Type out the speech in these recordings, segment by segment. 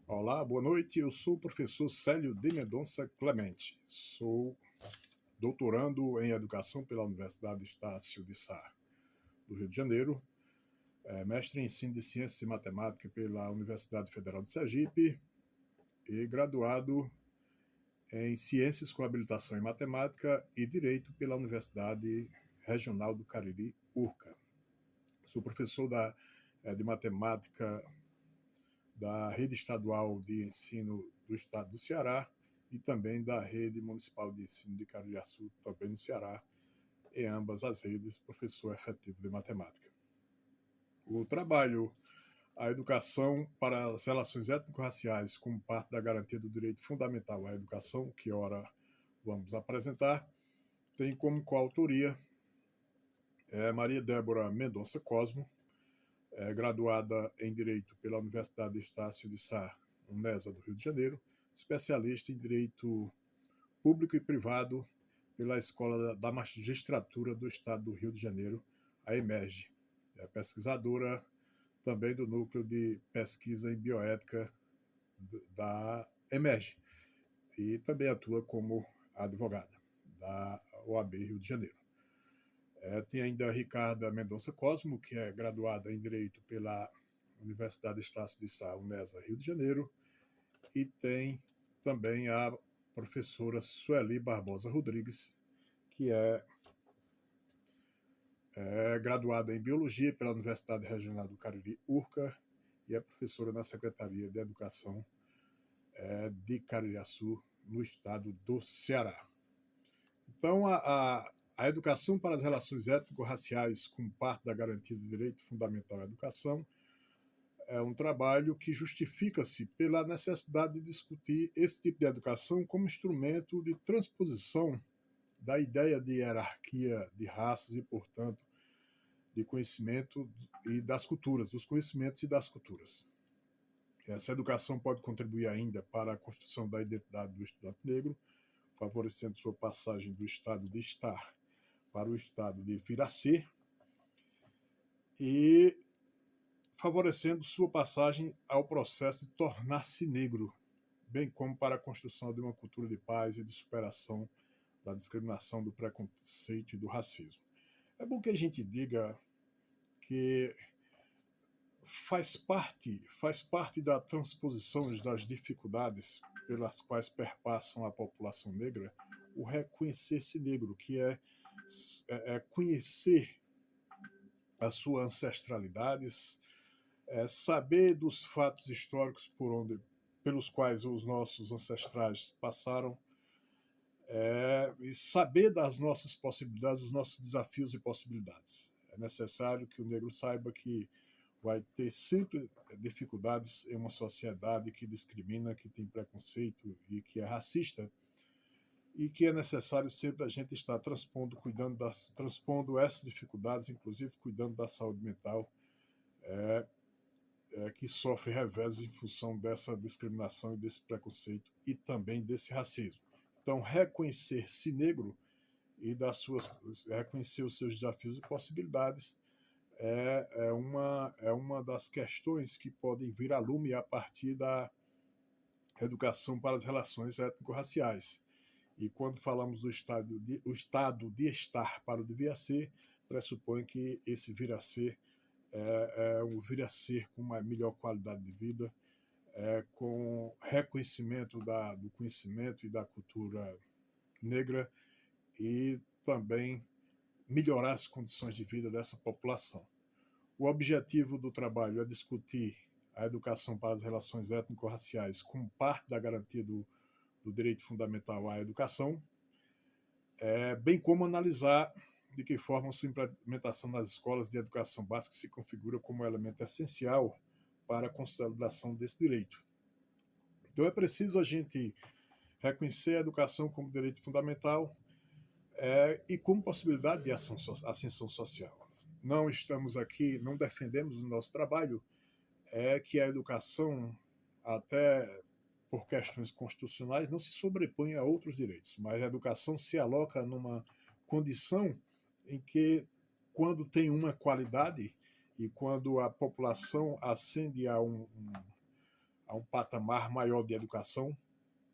Olá, boa noite. Eu sou o professor Célio de Mendonça Clemente. Sou doutorando em Educação pela Universidade Estácio de Sá, do Rio de Janeiro, mestre em Ensino de Ciências e Matemática pela Universidade Federal de Sergipe e graduado em Ciências com habilitação em Matemática e Direito pela Universidade Regional do Cariri, URCA. Sou professor de Matemática da Rede Estadual de Ensino do Estado do Ceará e também da Rede Municipal de Ensino de Caririaçu, também no Ceará, em ambas as redes, professor efetivo de matemática. O trabalho, a educação para as relações étnico-raciais como parte da garantia do direito fundamental à educação, que ora vamos apresentar, tem como coautoria Maria Débora Mendonça Cosmo, graduada em Direito pela Universidade Estácio de Sá, UNESA do Rio de Janeiro, especialista em Direito Público e Privado pela Escola da Magistratura do Estado do Rio de Janeiro, a EMERGE. É pesquisadora também do Núcleo de Pesquisa em Bioética da EMERGE e também atua como advogada da OAB Rio de Janeiro. Tem ainda a Ricarda Mendonça Cosmo, que é graduada em Direito pela Universidade Estácio de Sá, UNESA, Rio de Janeiro, e tem também a professora Sueli Barbosa Rodrigues, que é graduada em Biologia pela Universidade Regional do Cariri, URCA, e é professora na Secretaria de Educação de Caririaçu, no estado do Ceará. Então, a educação para as relações étnico-raciais como parte da garantia do direito fundamental à educação é um trabalho que justifica-se pela necessidade de discutir esse tipo de educação como instrumento de transposição da ideia de hierarquia de raças e, portanto, de conhecimento e das culturas, dos conhecimentos e das culturas. Essa educação pode contribuir ainda para a construção da identidade do estudante negro, favorecendo sua passagem do estado de estar para o estado de vir a ser e favorecendo sua passagem ao processo de tornar-se negro, bem como para a construção de uma cultura de paz e de superação da discriminação, do preconceito e do racismo. É bom que a gente diga que faz parte da transposição das dificuldades pelas quais perpassam a população negra o reconhecer-se negro, que é conhecer as suas ancestralidades, saber dos fatos históricos pelos quais os nossos ancestrais passaram, e saber das nossas possibilidades, dos nossos desafios e possibilidades. É necessário que o negro saiba que vai ter sempre dificuldades em uma sociedade que discrimina, que tem preconceito e que é racista, e que é necessário sempre a gente estar transpondo essas dificuldades, inclusive cuidando da saúde mental, que sofre revés em função dessa discriminação e desse preconceito e também desse racismo. Então, reconhecer-se negro e reconhecer os seus desafios e possibilidades é uma das questões que podem vir a lume a partir da educação para as relações étnico-raciais. E quando falamos o estado de estar para o devia ser, pressupõe que esse vir a ser um vir a ser com uma melhor qualidade de vida, com reconhecimento do conhecimento e da cultura negra e também melhorar as condições de vida dessa população. O objetivo do trabalho é discutir a educação para as relações étnico-raciais como parte da garantia do direito fundamental à educação, bem como analisar de que forma sua implementação nas escolas de educação básica se configura como elemento essencial para a consolidação desse direito. Então é preciso a gente reconhecer a educação como direito fundamental e como possibilidade de ascensão social. Não estamos aqui, não defendemos no nosso trabalho que a educação, até por questões constitucionais, não se sobrepõe a outros direitos, mas a educação se aloca numa condição em que, quando tem uma qualidade e quando a população ascende a um patamar maior de educação,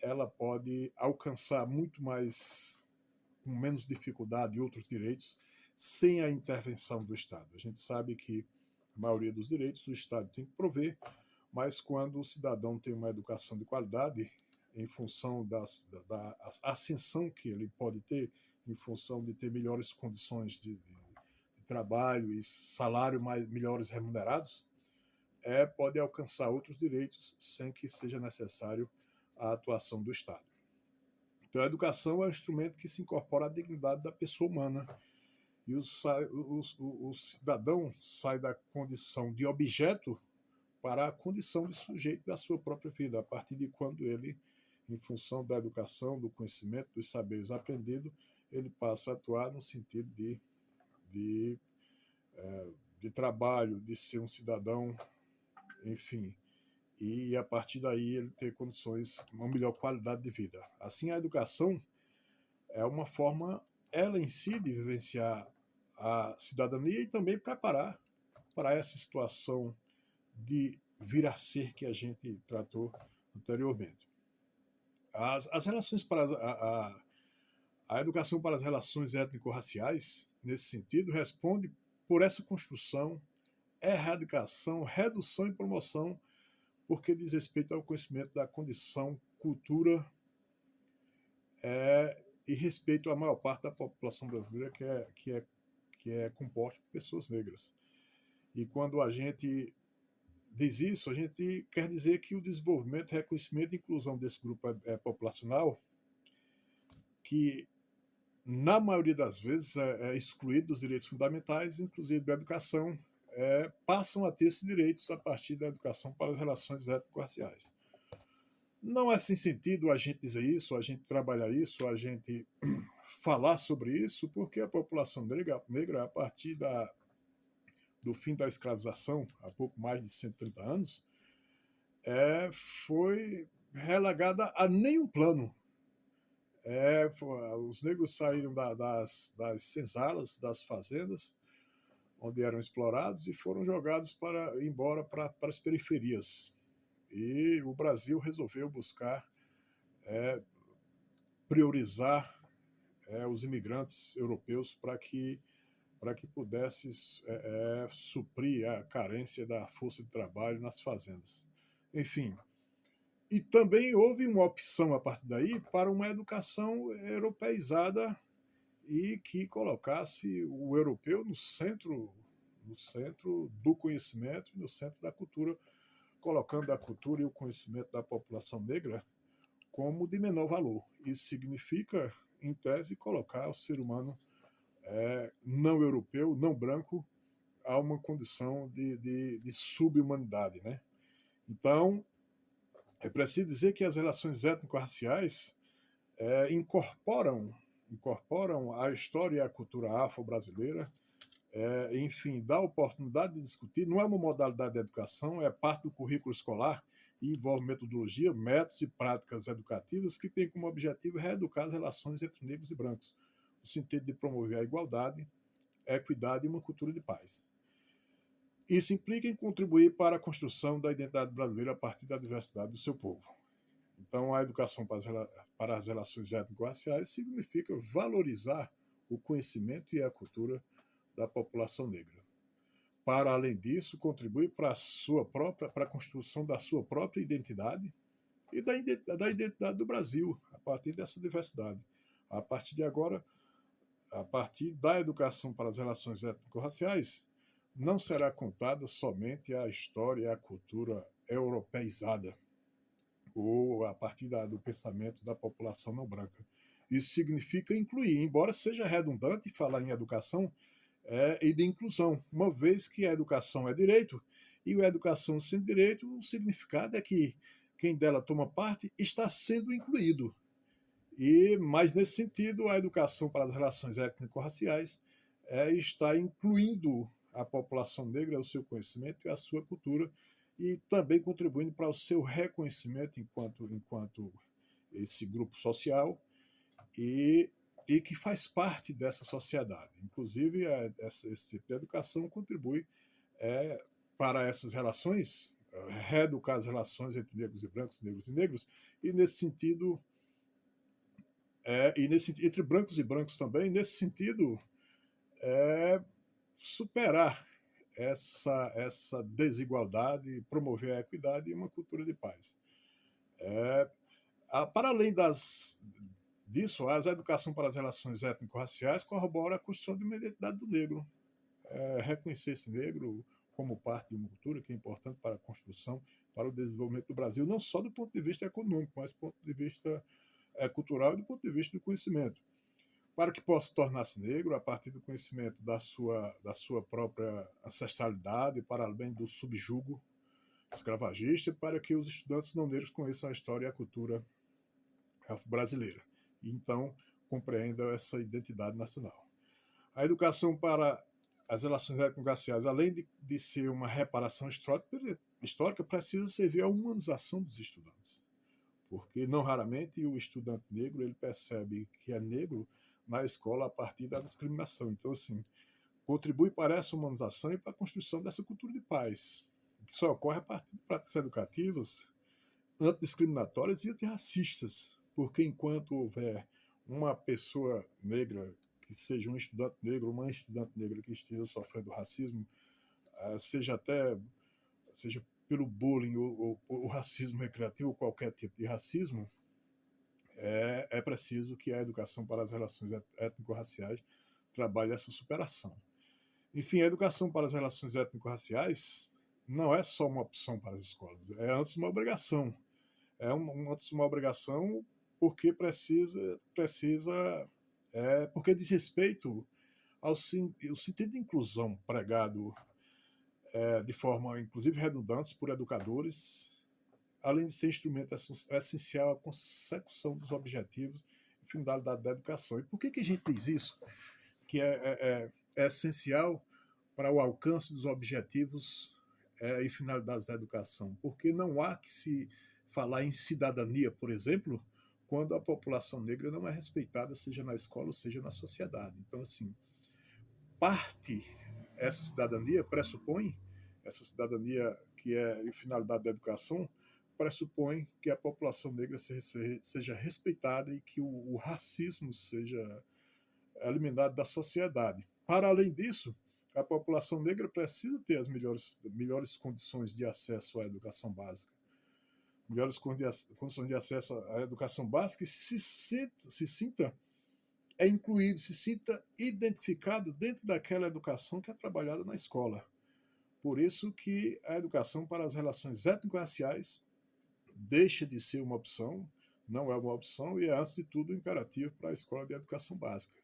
ela pode alcançar muito mais, com menos dificuldade, outros direitos, sem a intervenção do Estado. A gente sabe que a maioria dos direitos o Estado tem que prover, mas quando o cidadão tem uma educação de qualidade, em função da ascensão que ele pode ter, em função de ter melhores condições de trabalho e salário melhores remunerados, pode alcançar outros direitos sem que seja necessário a atuação do Estado. Então, a educação é um instrumento que se incorpora à dignidade da pessoa humana, e o cidadão sai da condição de objeto para a condição de sujeito da sua própria vida, a partir de quando ele, em função da educação, do conhecimento, dos saberes aprendidos, ele passa a atuar no sentido de, de trabalho, de ser um cidadão, enfim, e a partir daí ele ter condições, uma melhor qualidade de vida. Assim, a educação é uma forma, ela em si, de vivenciar a cidadania e também preparar para essa situação de vir a ser que a gente tratou anteriormente. As relações para a educação para as relações étnico-raciais, nesse sentido, responde por essa construção, erradicação, redução e promoção, porque diz respeito ao conhecimento da condição, cultura e respeito à maior parte da população brasileira que é composta por pessoas negras. E quando a gente diz isso, a gente quer dizer que o desenvolvimento, reconhecimento e inclusão desse grupo populacional, que na maioria das vezes é excluído dos direitos fundamentais, inclusive da educação, passam a ter esses direitos a partir da educação para as relações étnico-raciais. Não é sem sentido a gente dizer isso, a gente trabalhar isso, a gente falar sobre isso, porque a população negra a partir do fim da escravização, há pouco mais de 130 anos, foi relegada a nenhum plano. Os negros saíram das senzalas, das fazendas, onde eram explorados, e foram jogados embora para as periferias. E o Brasil resolveu buscar priorizar os imigrantes europeus para que pudesse suprir a carência da força de trabalho nas fazendas. Enfim, e também houve uma opção a partir daí para uma educação europeizada e que colocasse o europeu no centro do conhecimento, no centro da cultura, colocando a cultura e o conhecimento da população negra como de menor valor. Isso significa, em tese, colocar o ser humano não europeu, não branco, a uma condição de subhumanidade, né? Então, é preciso dizer que as relações étnico-raciais incorporam a história e a cultura afro-brasileira, enfim, dá oportunidade de discutir. Não é uma modalidade de educação, é parte do currículo escolar e envolve metodologia, métodos e práticas educativas que têm como objetivo reeducar as relações entre negros e brancos, no sentido de promover a igualdade, a equidade e uma cultura de paz. Isso implica em contribuir para a construção da identidade brasileira a partir da diversidade do seu povo. Então, a educação para as relações étnico-raciais significa valorizar o conhecimento e a cultura da população negra. Para, além disso, contribuir para a construção da sua própria identidade e da identidade do Brasil, a partir dessa diversidade. A partir de agora, a partir da educação para as relações étnico-raciais, não será contada somente a história e a cultura europeizada, ou a partir do pensamento da população não branca. Isso significa incluir, embora seja redundante falar em educação e de inclusão, uma vez que a educação é direito, e a educação sendo direito, o significado é que quem dela toma parte está sendo incluído. Mas, nesse sentido, a educação para as relações étnico-raciais está incluindo a população negra, o seu conhecimento e a sua cultura, e também contribuindo para o seu reconhecimento enquanto esse grupo social e que faz parte dessa sociedade. Inclusive, esse tipo de educação contribui para essas relações reeducar as relações entre negros e negros, e nesse sentido, entre brancos e brancos também, nesse sentido, superar essa desigualdade, promover a equidade e uma cultura de paz. Para além disso, a educação para as relações étnico-raciais corrobora a construção de uma identidade do negro. Reconhecer esse negro como parte de uma cultura que é importante para a construção, para o desenvolvimento do Brasil, não só do ponto de vista econômico, mas do ponto de vista cultural e do ponto de vista do conhecimento. Para que possa tornar-se negro a partir do conhecimento da sua própria ancestralidade, para além do subjugo escravagista, para que os estudantes não negros conheçam a história e a cultura afro-brasileira. E então compreendam essa identidade nacional. A educação para as relações étnico-raciais, além de ser uma reparação histórica, precisa servir à humanização dos estudantes. Porque não raramente o estudante negro ele percebe que é negro na escola a partir da discriminação. Então, assim, contribui para essa humanização e para a construção dessa cultura de paz, que só ocorre a partir de práticas educativas antidiscriminatórias e antirracistas, porque enquanto houver uma pessoa negra, que seja um estudante negro, uma estudante negra que esteja sofrendo racismo, seja pelo bullying ou o racismo recreativo ou qualquer tipo de racismo, é preciso que a educação para as relações étnico-raciais trabalhe essa superação. Enfim, a educação para as relações étnico-raciais não é só uma opção para as escolas, é antes uma obrigação. Antes uma obrigação porque porque diz respeito ao sentido de inclusão pregado de forma, inclusive, redundante por educadores, além de ser instrumento essencial à consecução dos objetivos e finalidade da educação. E por que a gente diz isso? Que é essencial para o alcance dos objetivos e finalidades da educação. Porque não há que se falar em cidadania, por exemplo, quando a população negra não é respeitada, seja na escola ou seja na sociedade. Então, assim, essa cidadania que é a finalidade da educação, pressupõe que a população negra seja respeitada e que o racismo seja eliminado da sociedade. Para além disso, a população negra precisa ter as melhores condições de acesso à educação básica, melhores condições de acesso à educação básica e se sinta incluído, se sinta identificado dentro daquela educação que é trabalhada na escola. Por isso que a educação para as relações étnico-raciais deixa de ser uma opção, não é uma opção e é, antes de tudo, um imperativo para a escola de educação básica.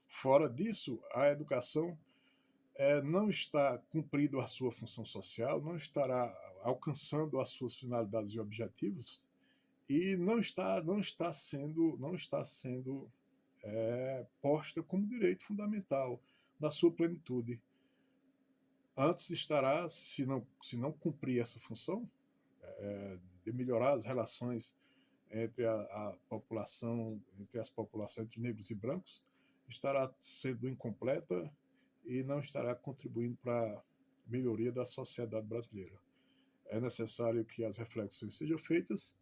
Fora disso, a educação não está cumprindo a sua função social, não estará alcançando as suas finalidades e objetivos e não está sendo posta como direito fundamental na sua plenitude. Antes estará, se não cumprir essa função, de melhorar as relações entre a população, entre negros e brancos, estará sendo incompleta e não estará contribuindo para a melhoria da sociedade brasileira. É necessário que as reflexões sejam feitas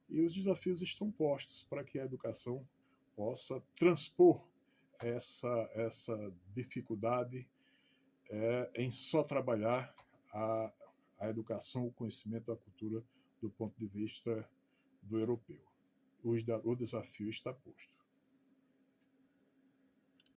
e os desafios estão postos para que a educação possa transpor essa dificuldade em só trabalhar a educação, o conhecimento, a cultura do ponto de vista do europeu. O desafio está posto.